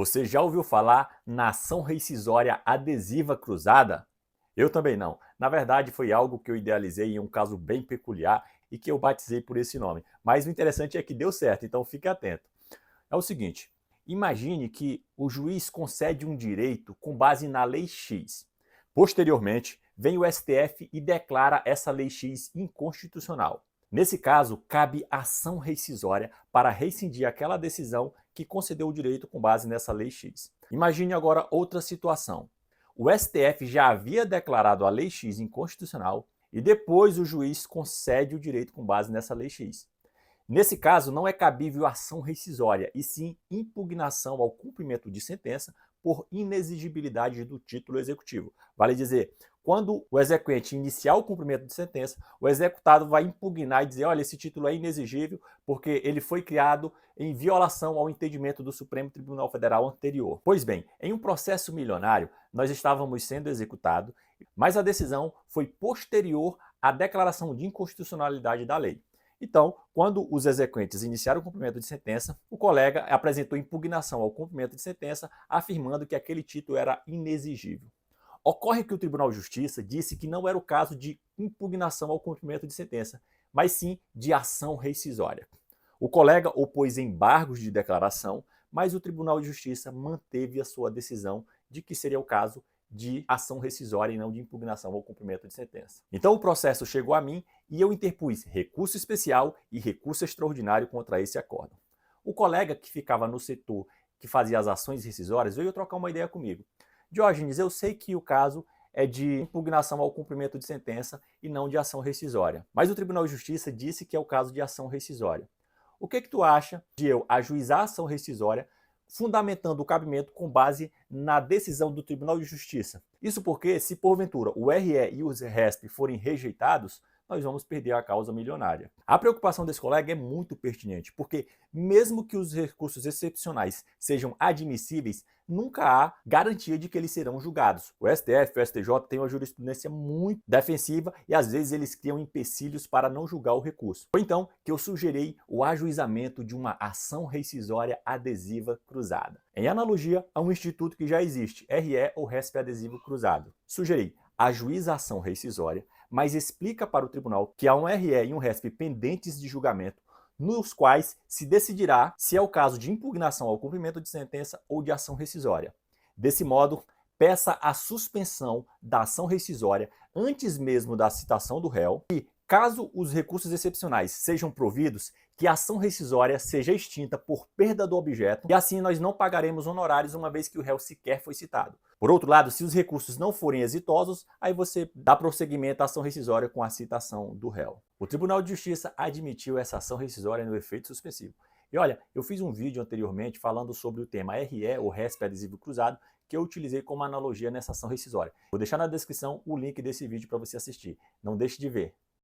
Você já ouviu falar na ação rescisória adesiva cruzada? Eu também não. Na verdade, foi algo que eu idealizei em um caso bem peculiar e que eu batizei por esse nome. Mas o interessante é que deu certo, então fique atento. É o seguinte: imagine que o juiz concede um direito com base na Lei X. Posteriormente, vem o STF e declara essa Lei X inconstitucional. Nesse caso, cabe ação rescisória para rescindir aquela decisão que concedeu o direito com base nessa Lei X. Imagine agora outra situação. O STF já havia declarado a Lei X inconstitucional e depois o juiz concede o direito com base nessa Lei X. Nesse caso, não é cabível ação rescisória, e sim impugnação ao cumprimento de sentença por inexigibilidade do título executivo. Vale dizer, quando o exequente iniciar o cumprimento de sentença, o executado vai impugnar e dizer: olha, esse título é inexigível porque ele foi criado em violação ao entendimento do Supremo Tribunal Federal anterior. Pois bem, em um processo milionário, nós estávamos sendo executados, mas a decisão foi posterior à declaração de inconstitucionalidade da lei. Então, quando os exequentes iniciaram o cumprimento de sentença, o colega apresentou impugnação ao cumprimento de sentença, afirmando que aquele título era inexigível. Ocorre que o Tribunal de Justiça disse que não era o caso de impugnação ao cumprimento de sentença, mas sim de ação rescisória. O colega opôs embargos de declaração, mas o Tribunal de Justiça manteve a sua decisão de que seria o caso de ação rescisória e não de impugnação ao cumprimento de sentença. Então o processo chegou a mim e eu interpus recurso especial e recurso extraordinário contra esse acórdão. O colega que ficava no setor que fazia as ações rescisórias veio trocar uma ideia comigo. Diógenes, eu sei que o caso é de impugnação ao cumprimento de sentença e não de ação rescisória, mas o Tribunal de Justiça disse que é o caso de ação rescisória. O que tu acha de eu ajuizar a ação rescisória fundamentando o cabimento com base na decisão do Tribunal de Justiça? Isso porque, se porventura o RE e os RESP forem rejeitados, nós vamos perder a causa milionária. A preocupação desse colega é muito pertinente, porque mesmo que os recursos excepcionais sejam admissíveis, nunca há garantia de que eles serão julgados. O STF e o STJ têm uma jurisprudência muito defensiva e às vezes eles criam empecilhos para não julgar o recurso. Foi então que eu sugeri o ajuizamento de uma ação rescisória adesiva cruzada. Em analogia a um instituto que já existe, RE ou RESP adesivo cruzado. Sugeri: ajuiza a ação rescisória, mas explica para o tribunal que há um RE e um RESP pendentes de julgamento, nos quais se decidirá se é o caso de impugnação ao cumprimento de sentença ou de ação rescisória. Desse modo, peça a suspensão da ação rescisória antes mesmo da citação do réu e, caso os recursos excepcionais sejam providos, que a ação rescisória seja extinta por perda do objeto e assim nós não pagaremos honorários uma vez que o réu sequer foi citado. Por outro lado, se os recursos não forem exitosos, aí você dá prosseguimento à ação rescisória com a citação do réu. O Tribunal de Justiça admitiu essa ação rescisória no efeito suspensivo. E olha, eu fiz um vídeo anteriormente falando sobre o tema RE, ou RESP adesivo cruzado, que eu utilizei como analogia nessa ação rescisória. Vou deixar na descrição o link desse vídeo para você assistir. Não deixe de ver.